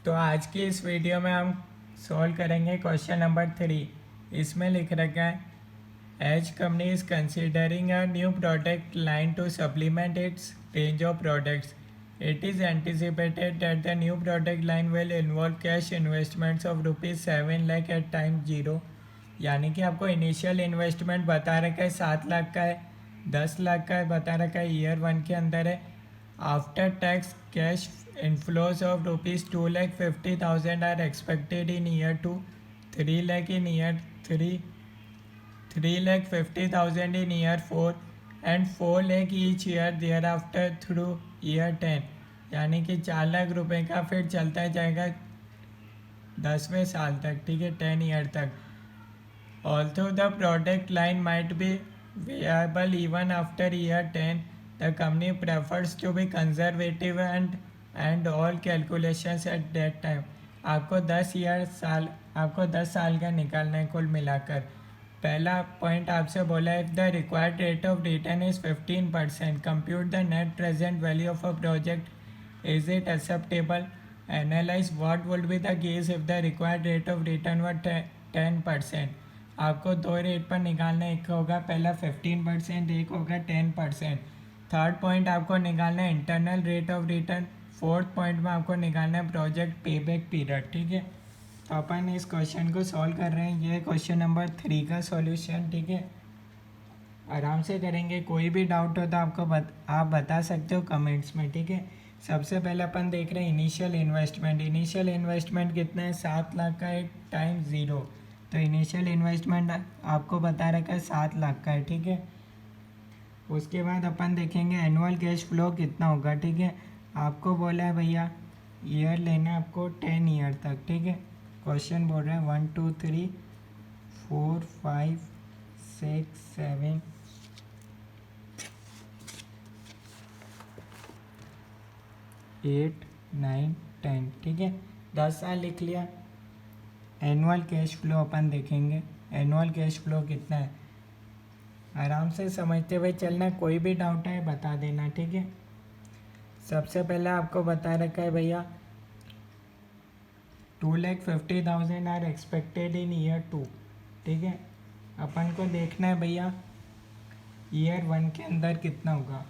तो आज की इस वीडियो में हम सॉल्व करेंगे क्वेश्चन नंबर 3। इसमें लिख रखा है H company is considering a new product line to supplement its range of products. It is anticipated that the new product line will involve cash investments of ₹7 lakh at time zero. यानी कि आपको initial investment बता रखा है 7 लाख का है, 10 लाख का है बता रखा है ईयर 1 के अंदर है। After tax cash inflows of ₹250,000 are expected in year 2, 3 lakh in year 3, 3,50,000 in year 4 and 4 lakh each year thereafter through year 10। यानी कि 4 लाख रुपए का फिर चलता जाएगा 10वें साल तक, ठीक है, 10 ईयर तक। Although the product line might be viable even after year 10, the company prefers to be conservative and all calculations at that time। आपको 10 साल का निकालना है कुल मिलाकर। पहला पॉइंट आपसे बोला है, if the required rate of return is 15%, compute the net present value of a project, is it acceptable, analyse what would be the case if the required rate of return were 10%। आपको दो rate पर निकालना है, एक होगा पहला 15%, एक होगा 10%। थर्ड पॉइंट आपको निकालना है internal rate of return. Fourth point में आपको निकालना है प्रोजेक्ट पेबैक पीरियड, ठीक है। तो अपन इस क्वेश्चन को सॉल्व कर रहे हैं, ये क्वेश्चन नंबर 3 का सॉल्यूशन, ठीक है। आराम से करेंगे, कोई भी डाउट हो तो आप बता सकते हो कमेंट्स में, ठीक है। सबसे पहले अपन देख रहे हैं इनिशियल इन्वेस्टमेंट। इनिशियल इन्वेस्टमेंट कितना है, 7 लाख का है टाइम ज़ीरो। तो इनिशियल इन्वेस्टमेंट आपको बता रखा है 7 लाख का है, ठीक है। उसके बाद अपन देखेंगे एनुअल कैश फ्लो कितना होगा, ठीक है। आपको बोला है भैया ईयर लेना है आपको 10 ईयर तक, ठीक है। क्वेश्चन बोल रहे हैं 1 2 3 4 5 6 7 8 9 10, ठीक है। 10 साल लिख लिया। एनुअल कैश फ्लो अपन देखेंगे, एनुअल कैश फ्लो कितना है, आराम से समझते हुए चलना, कोई भी डाउट है बता देना, ठीक है। सबसे पहले आपको बता रखा है भैया 2,50,000 आर एक्सपेक्टेड इन ईयर 2, ठीक है। अपन को देखना है भैया ईयर 1 के अंदर कितना होगा।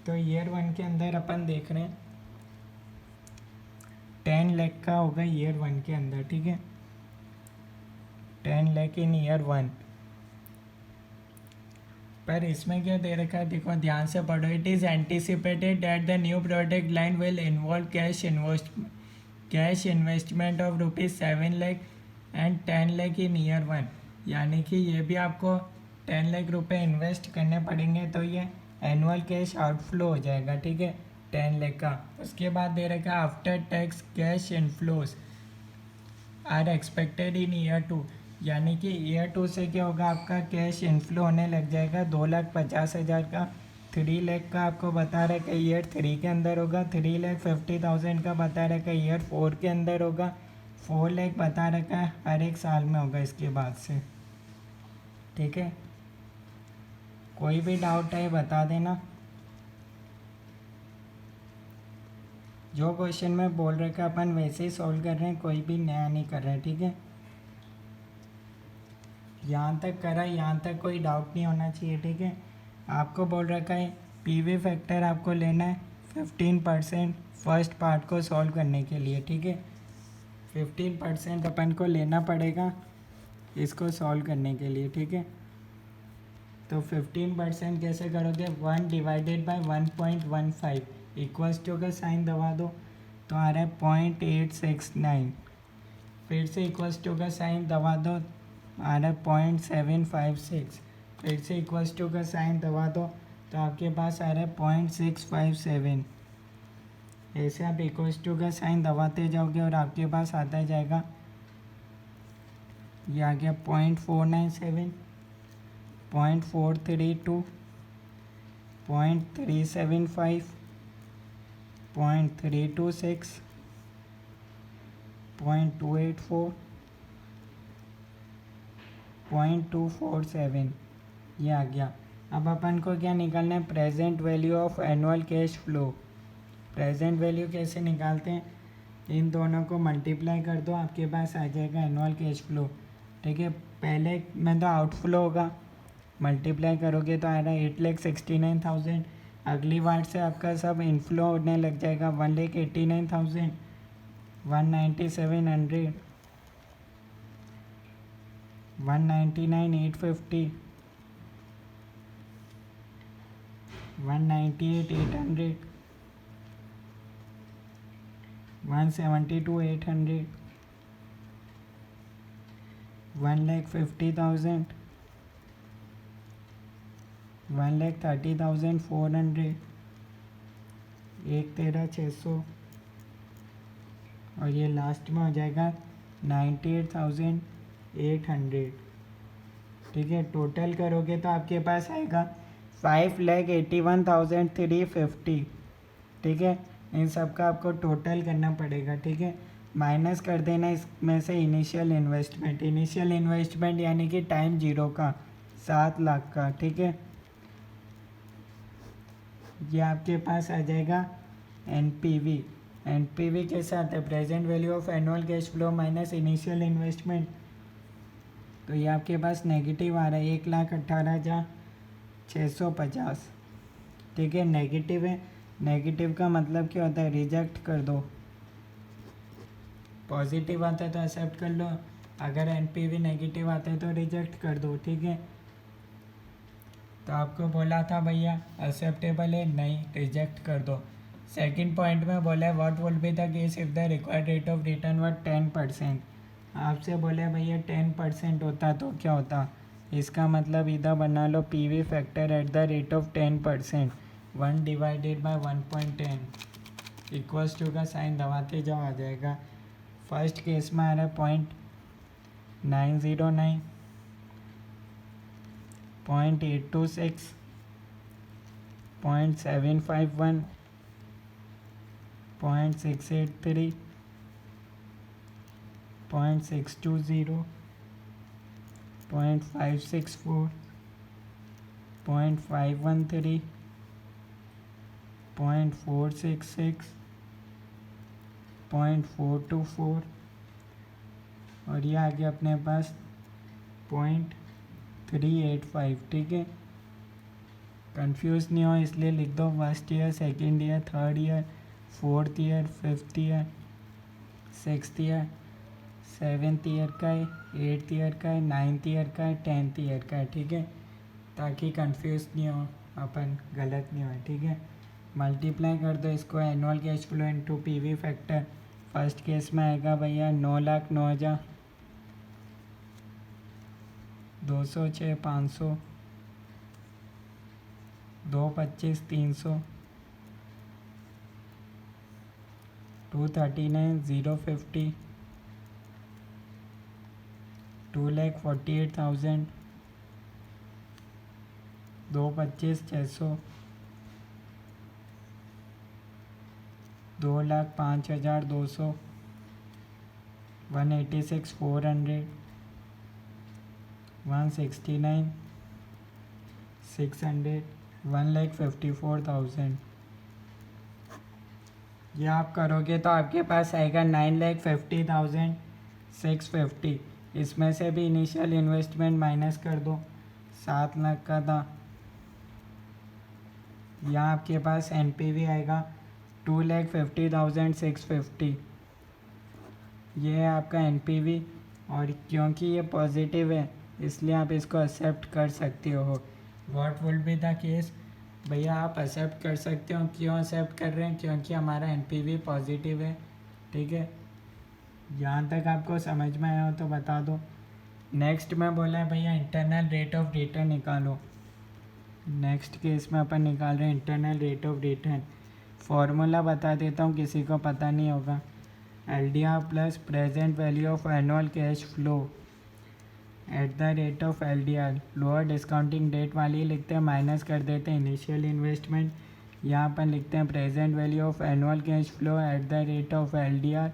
तो ईयर 1 के अंदर अपन देख रहे हैं 10 लाख का होगा ईयर 1 के अंदर, ठीक है। 10 लाख इन ईयर 1। पर इसमें क्या दे रखा है, देखो ध्यान से पढ़ो। It is anticipated that the new product line will involve cash investment of ₹7 lakh and 10 lakh in year 1। यानी कि ये भी आपको 10 लाख रुपए इन्वेस्ट करने पड़ेंगे, तो ये एनुअल कैश आउटफ्लो हो जाएगा, ठीक है, 10 लाख का। उसके बाद दे रखा है after tax cash inflows are expected in year 2। यानी कि ईयर 2 से क्या होगा, आपका कैश इनफ्लो होने लग जाएगा 2,50,000 का। 3 लाख का आपको बता रहा है कि ईयर 3 के अंदर होगा, 3,50,000 का बता रहा है कि ईयर 4 के अंदर होगा, 4 लाख बता रखा है हर एक साल में होगा इसके बाद से, ठीक है। कोई भी डाउट है बता देना। जो क्वेश्चन में बोल रखा है अपन वैसे ही सॉल्व कर रहे हैं, कोई भी नया नहीं कर रहे हैं, ठीक है। यहाँ तक करा, यहाँ तक कोई डाउट नहीं होना चाहिए, ठीक है। आपको बोल रखा है पीवी फैक्टर आपको लेना है 15% फर्स्ट पार्ट को सॉल्व करने के लिए, ठीक है। 15% अपन को लेना पड़ेगा इसको सॉल्व करने के लिए, ठीक है। तो 15% कैसे करोगे, 1 डिवाइडेड बाय 1.15 इक्वल्स टू का साइन दबा दो, तो आ रहा है 0.869। फिर से इक्वल्स टू का साइन दबा दो, आ रहा है 0.756। फिर से इक्वल्स टू का साइन दबा दो, तो आपके पास आ रहा है 0.657। ऐसे आप इक्वल्स टू का साइन दबाते जाओगे और आपके पास आता जाएगा, ये आ गया 0.497, 0.432, 0.375, 0.326, 0.284, 0.247, ये आ गया। अब अपन को क्या निकालना है, present value of annual cash flow. Present value कैसे निकालते हैं, इन दोनों को मल्टीप्लाई कर दो, आपके पास आ जाएगा एनुअल कैश फ्लो। ठीक है, पहले में तो आउटफ्लो होगा, मल्टीप्लाई करोगे तो आ रहा है 8,69,000। अगली बार से आपका सब इनफ्लो होने लग जाएगा 1,89,000, 197,100, 199,850, 198,800, 172,800, 1,50,000, 1,30,400, 1,13,600 और ये लास्ट में हो जाएगा 98,800। ठीक है, टोटल करोगे तो आपके पास आएगा 5,81,350। ठीक है, इन सब का आपको टोटल करना पड़ेगा। ठीक है, माइनस कर देना इसमें से इनिशियल इन्वेस्टमेंट यानी कि टाइम जीरो का 7 लाख का। ठीक है, ये आपके पास आ जाएगा एनपीवी। एनपीवी के साथ है present value of annual cash flow minus initial investment. तो ये आपके पास नेगेटिव आ रहा है 1,18,650। ठीक है, नेगेटिव है, नेगेटिव का मतलब क्या होता है, रिजेक्ट कर दो। पॉजिटिव आता है तो एक्सेप्ट कर लो, अगर एनपीवी नेगेटिव आता है तो रिजेक्ट कर दो। ठीक है, तो आपको बोला था भैया एक्सेप्टेबल है, नहीं, रिजेक्ट कर दो। सेकंड पॉइंट में बोला है what will be the case if the required rate of return were 10%। आपसे बोले भैया 10% होता तो क्या होता, इसका मतलब इधर बना लो PV factor at the rate of 10%, 1 divided by 1.10 equals to का साइन दबाते जाओ, आ जाएगा। फर्स्ट केस में आ रहा है 0.909, 0.826, 0.751, 0.683, 0.620, 0.564, 0.513, 0.466, 0.424 और ये आ गया अपने पास 0.385। ठीक है, कंफ्यूज नहीं हो इसलिए लिख दो first year, second year, third year, fourth year, fifth year, sixth year, seventh year का है, एट्थ ईयर का है, नाइन्थ ईयर का है, 10th ईयर का है। ठीक है, ताकि कंफ्यूज नहीं हो, अपन गलत नहीं हो। ठीक है, मल्टीप्लाई कर दो इसको annual cash flow into PV factor. First case में आएगा भैया 9,09,000, 206, 500, 225, 300, 239, 050, 2,48,000, 225, 600, 2,05,200, 186, 400, 169, 600, 1,54,000। ये आप करोगे तो आपके पास आएगा 9,50,650। इसमें से भी इनिशियल इन्वेस्टमेंट माइनस कर दो, 7 लाख का था। यहाँ आपके पास एनपीवी आएगा 2,50,650। ये है आपका एनपीवी और क्योंकि ये पॉजिटिव है इसलिए आप इसको एक्सेप्ट कर सकते हो। What will be the case, भैया आप एक्सेप्ट कर सकते हो। क्यों एक्सेप्ट कर रहे हैं, क्योंकि हमारा एनपीवी पॉजिटिव है। ठीक है, यहाँ तक आपको समझ में आया हो तो बता दो। नेक्स्ट में बोला है भैया इंटरनल रेट ऑफ रिटर्न निकालो। नेक्स्ट केस में अपन निकाल रहे हैं internal rate of return. Formula बता देता हूँ, किसी को पता नहीं होगा। LDR plus present value of annual cash flow at the rate of LDR। Lower discounting date वाली लिखते हैं, माइनस कर देते हैं इनिशियल इन्वेस्टमेंट। यहाँ पर लिखते हैं present value of annual cash flow at the rate of LDR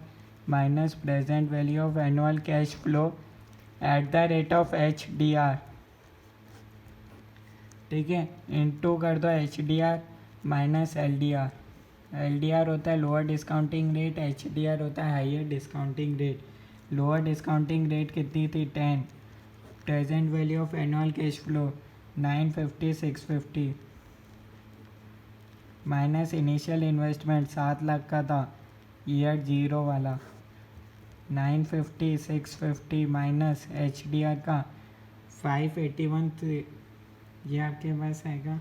minus present value of annual cash flow at the rate of HDR। ठीक है, इनटू कर दो HDR माइनस LDR। LDR होता है लोअर डिस्काउंटिंग रेट, HDR होता है higher discounting rate. Lower discounting rate कितनी थी 10। Present value of annual cash flow 950 650 minus initial investment 7 lakh का था ईयर 0 वाला, 950 650 माइनस HDR का 581 ये आपके पास आएगा।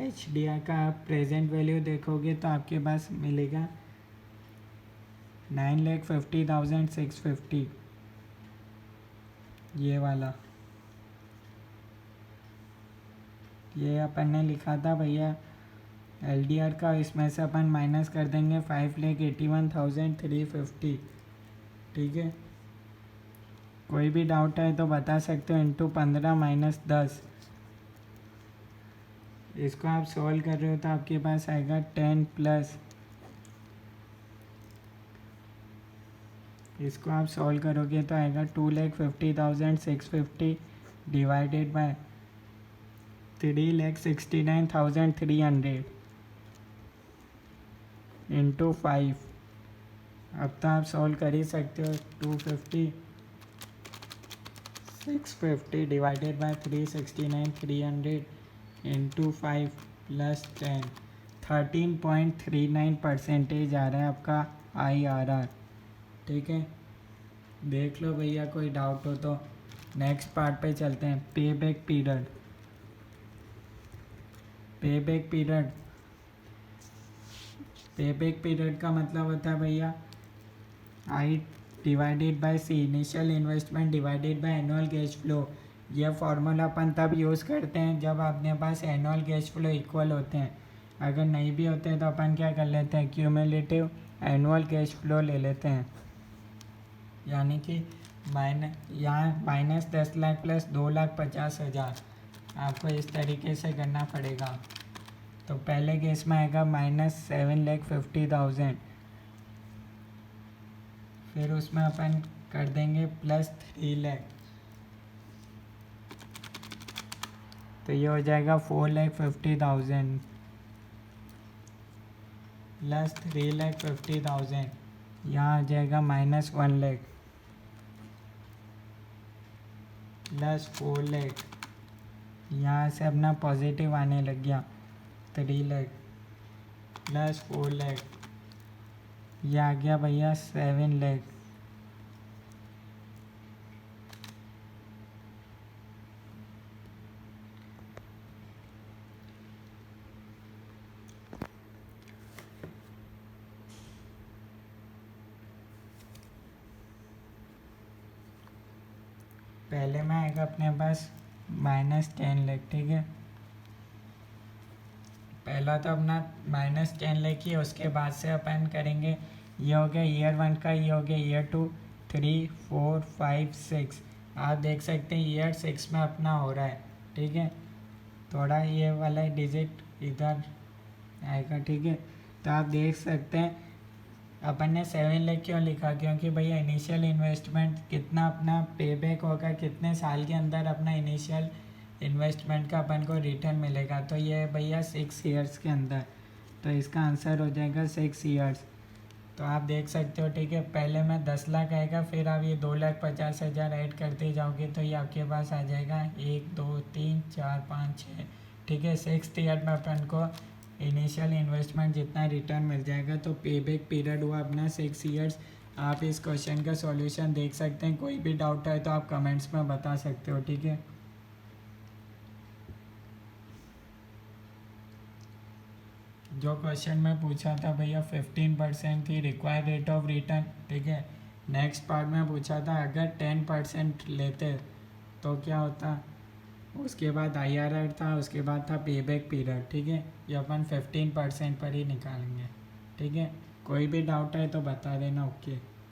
HDR का आप प्रेजेंट वैल्यू देखोगे तो आपके पास मिलेगा 9,50,650 ये वाला। ये अपन ने लिखा था भैया LDR का, इसमें से अपन माइनस कर देंगे 5,81,350। ठीक है, कोई भी डाउट है तो बता सकते हो। इंटू 15 माइनस 10, इसको आप सॉल्व कर रहे हो तो आपके पास आएगा 10 प्लस, इसको आप सॉल्व करोगे तो आएगा 2,50,650 डिवाइडेड बाय 3,69,300 इंटू 5। अब तो आप सॉल्व कर ही सकते हो। 250 650 डिवाइडेड बाय 369,300 इंटू 5 प्लस 10, 13.39% आ रहा है आपका IRR। ठीक है, देख लो भैया, कोई डाउट हो तो। नेक्स्ट पार्ट पे चलते हैं, पे बैक पीरियड। पे बैक पीरियड का मतलब होता है भैया I divided by C, initial investment divided by annual cash flow. यह फार्मूला अपन तब यूज़ करते हैं जब अपने पास एनुअल कैश फ्लो इक्वल होते हैं। अगर नहीं भी होते तो अपन क्या कर लेते हैं, क्यूमुलेटिव एनुअल कैश फ्लो ले लेते हैं। यानी कि यहाँ -10 लाख प्लस 2,50,000 आपको इस तरीके से करना पड़ेगा। तो पहले केस में आएगा -7,50,000, फिर उसमें अपन कर देंगे प्लस 3 लाख, तो ये हो जाएगा 4,50,000 प्लस 3,50,000, यहाँ आ जाएगा -1 लाख प्लस 4 लाख, यहाँ से अपना पॉजिटिव आने लग गया 3 लाख प्लस 4 लाख, ये आ गया भैया 7 लाख। पहले में आएगा अपने पास -10 लाख। ठीक है, पहला तो अपना -10 लाख ही, उसके बाद से अपन करेंगे, ये हो गया ईयर 1 का, ये हो गया ईयर 2, 3 4 5 6। आप देख सकते हैं ईयर 6 में अपना हो रहा है। ठीक है, थोड़ा ये वाला डिजिट इधर आएगा। ठीक है, तो आप देख सकते हैं अपन ने 7 लाख क्यों लिखा, क्योंकि भैया इनिशियल इन्वेस्टमेंट कितना अपना पे बैक होगा, कितने साल के अंदर अपना इनिशियल इन्वेस्टमेंट का अपन को रिटर्न मिलेगा। तो ये है भैया 6 ईयर्स के अंदर, तो इसका आंसर हो जाएगा 6 ईयर्स। तो आप देख सकते हो। ठीक है, पहले में 10 लाख आएगा, फिर आप ये 2,50,000 ऐड करते जाओगे तो ये आपके पास आ जाएगा 1 2 3 4 5 6। ठीक है, 6th ईयर में अपन को इनिशियल इन्वेस्टमेंट जितना रिटर्न मिल जाएगा। तो पे बैक पीरियड हुआ अपना 6 ईयर्स। आप इस क्वेश्चन का सॉल्यूशन देख सकते हैं। कोई भी डाउट है तो आप कमेंट्स में बता सकते हो। ठीक है, जो क्वेश्चन में पूछा था भैया 15% थी रिक्वायर्ड रेट ऑफ रिटर्न। ठीक है, नेक्स्ट पार्ट में पूछा था अगर 10% लेते तो क्या होता, उसके बाद IRR था, उसके बाद था पे बैक पीरियड। ठीक है, ये अपन 15% पर ही निकालेंगे। ठीक है, कोई भी डाउट है तो बता देना। ओके।